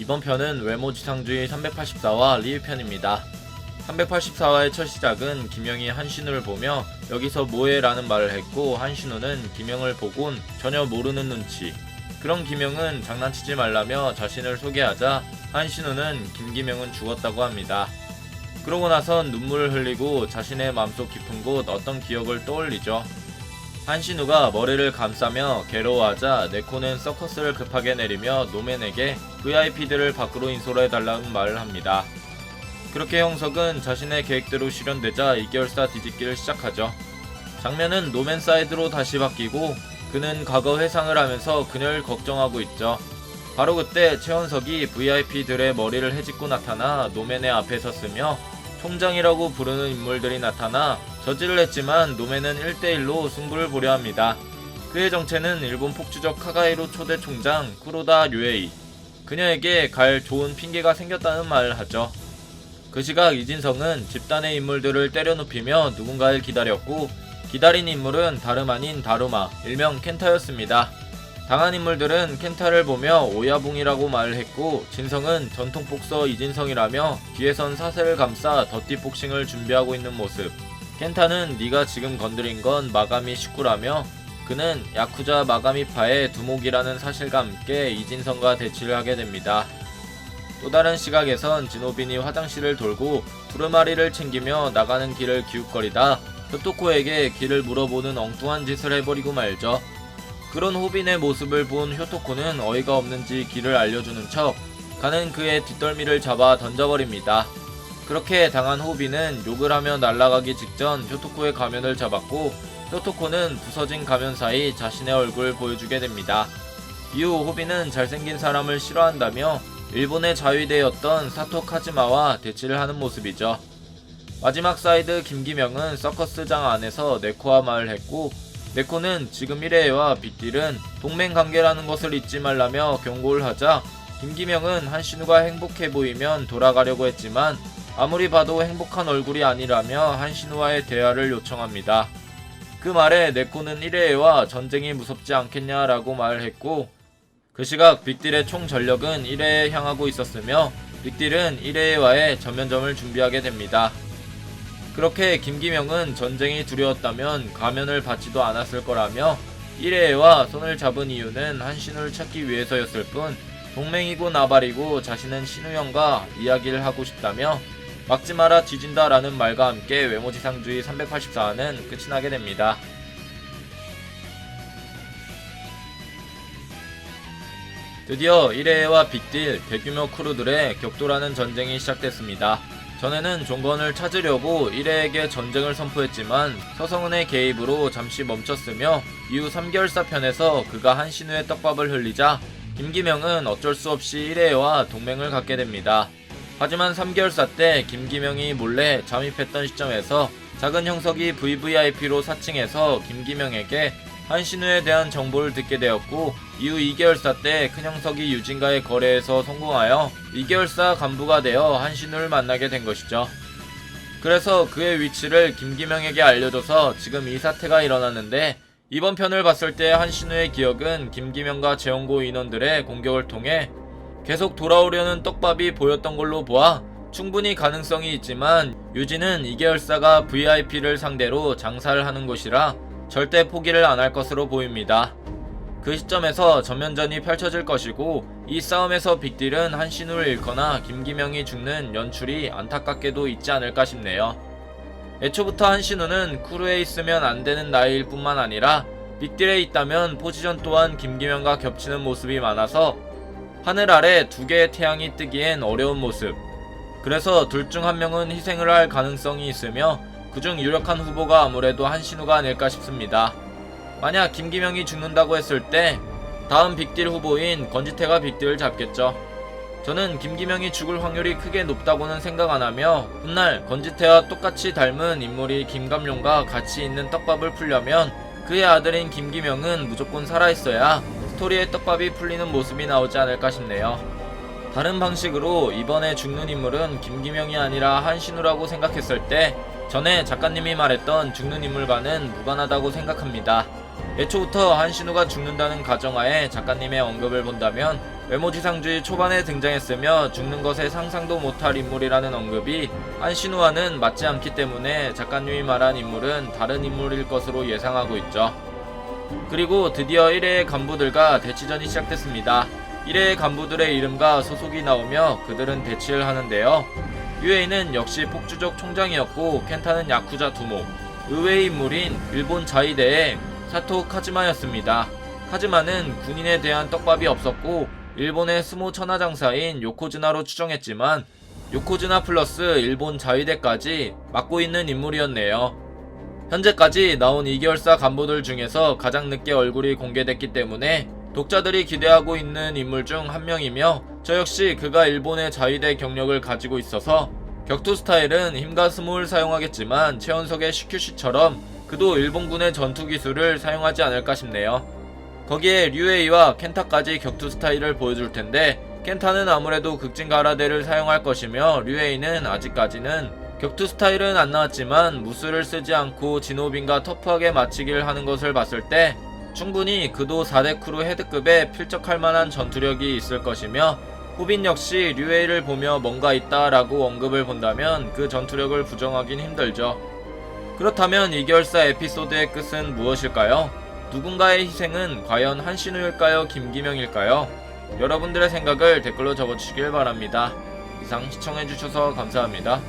이번 편은 외모지상주의 384화 리뷰편입니다. 384화의 첫 시작은 김영이 한신우를 보며 여기서 뭐해 라는 말을 했고, 한신우는 김영을 보곤 전혀 모르는 눈치. 그런 김영은 장난치지 말라며 자신을 소개하자 한신우는 김기명은 죽었다고 합니다. 그러고 나선 눈물을 흘리고 자신의 맘속 깊은 곳 어떤 기억을 떠올리죠. 한신우가 머리를 감싸며 괴로워하자 네코는 서커스를 급하게 내리며 노맨에게 VIP들을 밖으로 인솔해달라는 말을 합니다. 그렇게 형석은 자신의 계획대로 실현되자 이계열사 뒤집기를 시작하죠. 장면은 노맨 사이드로 다시 바뀌고 그는 과거 회상을 하면서 그녀를 걱정하고 있죠. 바로 그때 최원석이 VIP들의 머리를 헤집고 나타나 노맨의 앞에 섰으며 총장이라고 부르는 인물들이 나타나 저지를 했지만 노맨은 1대1로 승부를 보려 합니다. 그의 정체는 일본 폭주적 카가이로 초대 총장 쿠로다 류에이. 그녀에게 갈 좋은 핑계가 생겼다는 말을 하죠. 그 시각 이진성은 집단의 인물들을 때려눕히며 누군가를 기다렸고, 기다린 인물은 다름 아닌 다루마, 일명 켄타였습니다. 당한 인물들은 켄타를 보며 오야붕이라고 말을 했고, 진성은 전통 복서 이진성이라며 뒤에선 사슬을 감싸 더티 복싱을 준비하고 있는 모습. 켄타는 네가 지금 건드린 건 마가미 식구라며 그는 야쿠자 마가미파의 두목이라는 사실과 함께 이진성과 대치를 하게 됩니다. 또 다른 시각에선 진호빈이 화장실을 돌고 두루마리를 챙기며 나가는 길을 기웃거리다 효토코에게 길을 물어보는 엉뚱한 짓을 해버리고 말죠. 그런 호빈의 모습을 본 효토코는 어이가 없는지 길을 알려주는 척 가는 그의 뒷덜미를 잡아 던져버립니다. 그렇게 당한 호빈은 욕을 하며 날아가기 직전 효토코의 가면을 잡았고, 효토코는 부서진 가면 사이 자신의 얼굴을 보여주게 됩니다. 이후 호빈은 잘생긴 사람을 싫어한다며 일본의 자위대였던 사토 카즈마와 대치를 하는 모습이죠. 마지막 사이드 김기명은 서커스장 안에서 네코와 말을 했고, 네코는 지금 1회와 빅딜은 동맹관계라는 것을 잊지 말라며 경고를 하자 김기명은 한신우가 행복해 보이면 돌아가려고 했지만 아무리 봐도 행복한 얼굴이 아니라며 한신우와의 대화를 요청합니다. 그 말에 네코는 1회와 전쟁이 무섭지 않겠냐라고 말을 했고, 그 시각 빅딜의 총 전력은 1회에 향하고 있었으며 빅딜은 1회와의 전면점을 준비하게 됩니다. 그렇게 김기명은 전쟁이 두려웠다면 가면을 받지도 않았을 거라며 1회와 손을 잡은 이유는 한신우를 찾기 위해서였을 뿐 동맹이고 나발이고 자신은 신우형과 이야기를 하고 싶다며 막지 마라 뒤진다 라는 말과 함께 외모지상주의 384화는 끝이 나게 됩니다. 드디어 1회와 빅딜, 대규모 크루들의 격돌하는 전쟁이 시작됐습니다. 전에는 종건을 찾으려고 1회에게 전쟁을 선포했지만 서성은의 개입으로 잠시 멈췄으며 이후 3개월사 편에서 그가 한신우의 떡밥을 흘리자 김기명은 어쩔 수 없이 1회와 동맹을 갖게 됩니다. 하지만 3개월사 때 김기명이 몰래 잠입했던 시점에서 작은 형석이 VVIP로 사칭해서 김기명에게 한신우에 대한 정보를 듣게 되었고, 이후 2개월사 때 큰 형석이 유진과의 거래에서 성공하여 2개월사 간부가 되어 한신우를 만나게 된 것이죠. 그래서 그의 위치를 김기명에게 알려줘서 지금 이 사태가 일어났는데, 이번 편을 봤을 때 한신우의 기억은 김기명과 재원고 인원들의 공격을 통해 계속 돌아오려는 떡밥이 보였던 걸로 보아 충분히 가능성이 있지만, 유진은 2계열사가 VIP를 상대로 장사를 하는 곳이라 절대 포기를 안 할 것으로 보입니다. 그 시점에서 전면전이 펼쳐질 것이고, 이 싸움에서 빅딜은 한신우를 잃거나 김기명이 죽는 연출이 안타깝게도 있지 않을까 싶네요. 애초부터 한신우는 크루에 있으면 안 되는 나이일 뿐만 아니라 빅딜에 있다면 포지션 또한 김기명과 겹치는 모습이 많아서 하늘 아래 두 개의 태양이 뜨기엔 어려운 모습. 그래서 둘 중 한 명은 희생을 할 가능성이 있으며 그중 유력한 후보가 아무래도 한신우가 아닐까 싶습니다. 만약 김기명이 죽는다고 했을 때 다음 빅딜 후보인 건지태가 빅딜을 잡겠죠. 저는 김기명이 죽을 확률이 크게 높다고는 생각 안하며 훗날 건지태와 똑같이 닮은 인물이 김감룡과 같이 있는 떡밥을 풀려면 그의 아들인 김기명은 무조건 살아있어야 스토리의 떡밥이 풀리는 모습이 나오지 않을까 싶네요. 다른 방식으로 이번에 죽는 인물은 김기명이 아니라 한신우라고 생각했을 때 전에 작가님이 말했던 죽는 인물과는 무관하다고 생각합니다. 애초부터 한신우가 죽는다는 가정하에 작가님의 언급을 본다면 외모지상주의 초반에 등장했으며 죽는 것에 상상도 못할 인물이라는 언급이 한신우와는 맞지 않기 때문에 작가님이 말한 인물은 다른 인물일 것으로 예상하고 있죠. 그리고 드디어 1회의 간부들과 대치전이 시작됐습니다. 1회의 간부들의 이름과 소속이 나오며 그들은 대치를 하는데요. 유에이는 역시 폭주족 총장이었고 켄타는 야쿠자 두목, 의외의 인물인 일본 자위대의 사토 카즈마였습니다. 카즈마는 군인에 대한 떡밥이 없었고 일본의 스모 천하장사인 요코즈나로 추정했지만 요코즈나 플러스 일본 자위대까지 맡고 있는 인물이었네요. 현재까지 나온 이계열사 간부들 중에서 가장 늦게 얼굴이 공개됐기 때문에 독자들이 기대하고 있는 인물 중 한 명이며 저 역시 그가 일본의 자위대 경력을 가지고 있어서 격투 스타일은 힘과 스모를 사용하겠지만 최원석의 시큐시처럼 그도 일본군의 전투 기술을 사용하지 않을까 싶네요. 거기에 류에이와 켄타까지 격투 스타일을 보여줄 텐데 켄타는 아무래도 극진 가라데를 사용할 것이며 류에이는 아직까지는 격투 스타일은 안 나왔지만 무술을 쓰지 않고 진호빈과 터프하게 맞추기를 하는 것을 봤을 때 충분히 그도 4대 크루 헤드급에 필적할 만한 전투력이 있을 것이며 호빈 역시 류에이를 보며 뭔가 있다 라고 언급을 본다면 그 전투력을 부정하긴 힘들죠. 그렇다면 이결사 에피소드의 끝은 무엇일까요? 누군가의 희생은 과연 한신우일까요? 김기명일까요? 여러분들의 생각을 댓글로 적어주시길 바랍니다. 이상 시청해주셔서 감사합니다.